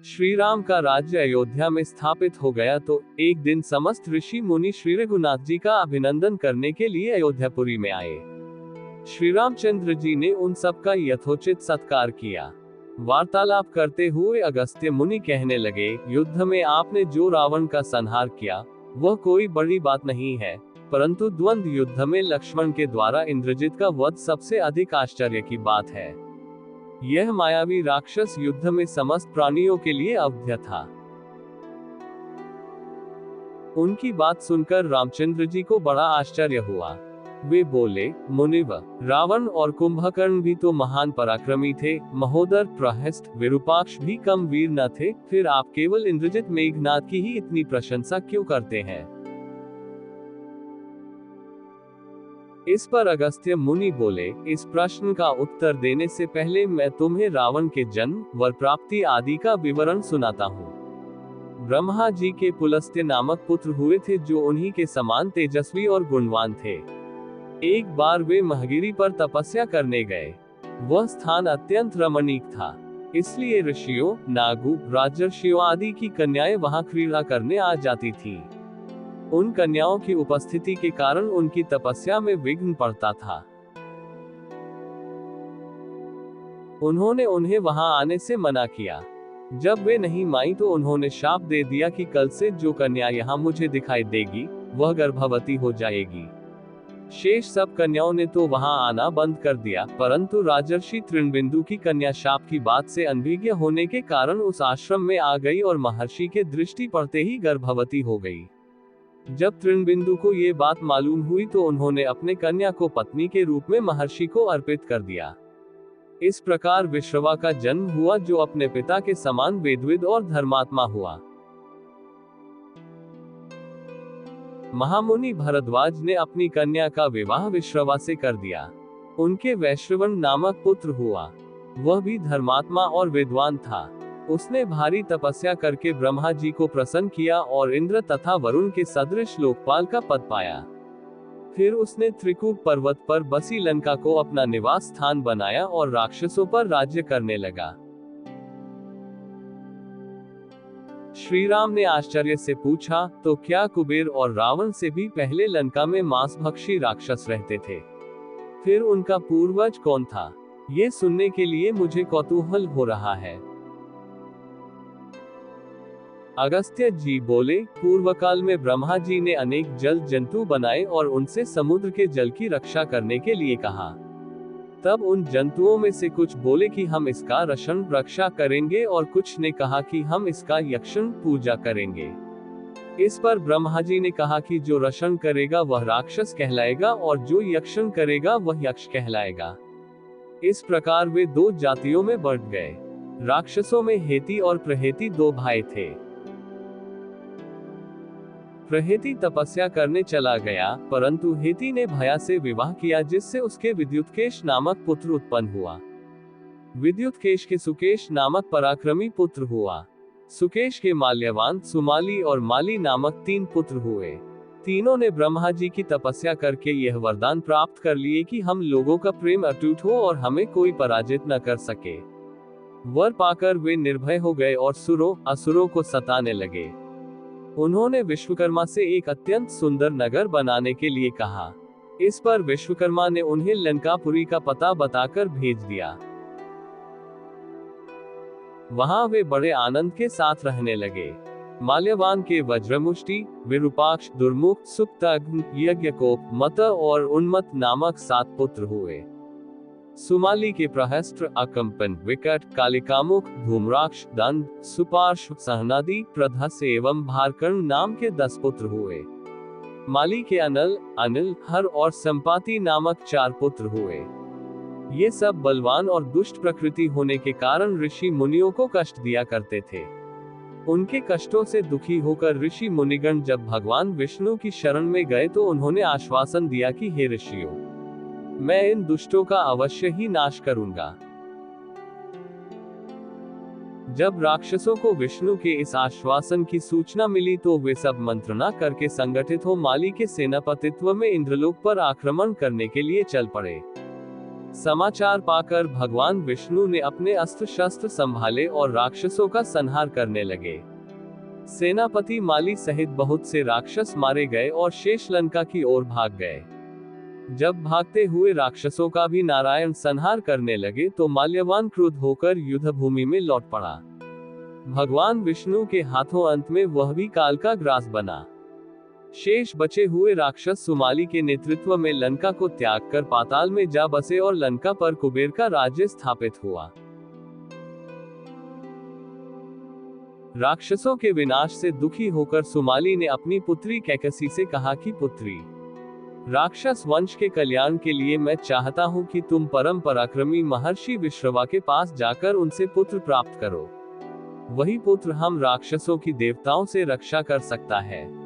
श्री राम का राज्य अयोध्या में स्थापित हो गया तो एक दिन समस्त ऋषि मुनि श्री रघुनाथ जी का अभिनंदन करने के लिए अयोध्यापुरी में आए। श्री रामचंद्र जी ने उन सबका यथोचित सत्कार किया। वार्तालाप करते हुए अगस्त्य मुनि कहने लगे, युद्ध में आपने जो रावण का संहार किया वह कोई बड़ी बात नहीं है, परंतु द्वंद्व युद्ध में लक्ष्मण के द्वारा इंद्रजित का वध सबसे अधिक आश्चर्य की बात है। यह मायावी राक्षस युद्ध में समस्त प्राणियों के लिए अवध्य था। उनकी बात सुनकर रामचंद्र जी को बड़ा आश्चर्य हुआ। वे बोले, मुनिव, रावण और कुंभकर्ण भी तो महान पराक्रमी थे, महोदर, प्रहस्त, विरूपाक्ष भी कम वीर न थे, फिर आप केवल इंद्रजित मेघनाद की ही इतनी प्रशंसा क्यों करते हैं? इस पर अगस्त्य मुनि बोले, इस प्रश्न का उत्तर देने से पहले मैं तुम्हें रावण के जन्म, वर प्राप्ति आदि का विवरण सुनाता हूँ। ब्रह्मा जी के पुलस्त्य नामक पुत्र हुए थे जो उन्हीं के समान तेजस्वी और गुणवान थे। एक बार वे महगिरी पर तपस्या करने गए। वह स्थान अत्यंत रमणीक था, इसलिए ऋषियों, नागों, राजर्षियों आदि की कन्याएं वहां क्रीड़ा करने आ जाती थीं। उन कन्याओं की उपस्थिति के कारण उनकी तपस्या में विघ्न पड़ता था। उन्होंने उन्हें वहां आने से मना किया। जब वे नहीं मानी तो उन्होंने शाप दे दिया कि कल से जो कन्या यहाँ मुझे दिखाई देगी वह गर्भवती हो जाएगी। शेष सब कन्याओं ने तो वहां आना बंद कर दिया, परंतु राजर्षि तृणबिंदु की कन्या शाप की बात से अनभिज्ञ होने के कारण उस आश्रम में आ गई और महर्षि के दृष्टि पड़ते ही गर्भवती हो गई। जब तृणबिंदु को ये बात मालूम हुई तो उन्होंने अपने कन्या को पत्नी के रूप में महर्षि को अर्पित कर दिया। इस प्रकार विश्रवा का जन्म हुआ जो अपने पिता के समान वेदविद और धर्मात्मा हुआ। महामुनि भरद्वाज ने अपनी कन्या का विवाह विश्रवा से कर दिया। उनके वैश्रवण नामक पुत्र हुआ। वह भी धर्मात्मा और विद्वान था। उसने भारी तपस्या करके ब्रह्मा जी को प्रसन्न किया और इंद्र तथा वरुण के सदृश लोकपाल का पद पाया। फिर उसने त्रिकूट पर्वत पर बसी लंका को अपना निवास स्थान बनाया और राक्षसों पर राज्य करने लगा। श्री राम ने आश्चर्य से पूछा, तो क्या कुबेर और रावण से भी पहले लंका में मांसभक्षी राक्षस रहते थे? फिर उनका पूर्वज कौन था? ये सुनने के लिए मुझे कौतूहल हो रहा है। अगस्त्य जी बोले, पूर्व काल में ब्रह्मा जी ने अनेक जल जंतु बनाए और उनसे समुद्र के जल की रक्षा करने के लिए कहा। तब उन जंतुओं में से कुछ बोले कि हम इसका रक्षण रक्षा करेंगे और कुछ ने कहा कि हम इसका यक्षण पूजा करेंगे। इस पर ब्रह्मा जी ने कहा कि जो रक्षण करेगा वह राक्षस कहलाएगा और जो यक्षण करेगा वह यक्ष कहलाएगा। इस प्रकार वे दो जातियों में बढ़ गए। राक्षसों में हेती और प्रहेती दो भाई थे। प्रहेती तपस्या करने चला गया, परंतु हेती ने भया से विवाह किया जिससे उसके विद्युतकेश नामक पुत्र उत्पन्न हुआ। विद्युतकेश के सुकेश नामक पराक्रमी पुत्र हुआ। सुकेश के माल्यवान, सुमाली और माली नामक 3 पुत्र हुए। तीनों ने ब्रह्मा जी की तपस्या करके यह वरदान प्राप्त कर लिए कि हम लोगों का प्रेम अटूट हो और हमें कोई पराजित न कर सके। वर पाकर वे निर्भय हो गए और सुरों, असुरों को सताने लगे। उन्होंने विश्वकर्मा से एक अत्यंत सुंदर नगर बनाने के लिए कहा। इस पर विश्वकर्मा ने उन्हें लंकापुरी का पता बताकर भेज दिया। वहां वे बड़े आनंद के साथ रहने लगे। माल्यवान के वज्रमुष्टि, विरूपाक्ष, दुर्मुख, सुप्तघ्न, यज्ञकोप, मत और उन्मत्त नामक 7 पुत्र हुए। सुमाली के प्रहस्त्र, अकंपन, विकट, कालिकामुख, धूम्राक्ष, दंड, सुपार्श्व, सहनादि, प्रधस एवं भारकर्ण नाम के 10 पुत्र हुए। माली के अनल, अनिल, हर और संपाति नामक 4 पुत्र हुए। ये सब बलवान और दुष्ट प्रकृति होने के कारण ऋषि मुनियों को कष्ट दिया करते थे। उनके कष्टों से दुखी होकर ऋषि मुनिगण जब भगवान विष्णु की शरण में गए तो उन्होंने आश्वासन दिया कि हे ऋषियों, मैं इन दुष्टों का अवश्य ही नाश करूंगा। जब राक्षसों को विष्णु के इस आश्वासन की सूचना मिली तो वे सब मंत्रणा करके संगठित हो माली के सेनापतित्व में इंद्रलोक पर आक्रमण करने के लिए चल पड़े। समाचार पाकर भगवान विष्णु ने अपने अस्त्र शस्त्र संभाले और राक्षसों का संहार करने लगे। सेनापति माली सहित बहुत से राक्षस मारे गए और शेष लंका की ओर भाग गए। जब भागते हुए राक्षसों का भी नारायण संहार करने लगे तो माल्यवान क्रुद्ध होकर युद्ध भूमि में लौट पड़ा। भगवान विष्णु के हाथों अंत में वह भी काल का ग्रास बना। शेष बचे हुए राक्षस सुमाली के नेतृत्व में लंका को त्याग कर पाताल में जा बसे और लंका पर कुबेर का राज्य स्थापित हुआ। राक्षसों के विनाश से दुखी होकर सुमाली ने अपनी पुत्री कैकसी से कहा कि पुत्री, राक्षस वंश के कल्याण के लिए मैं चाहता हूं कि तुम परम पराक्रमी महर्षि विश्रवा के पास जाकर उनसे पुत्र प्राप्त करो। वही पुत्र हम राक्षसों की देवताओं से रक्षा कर सकता है।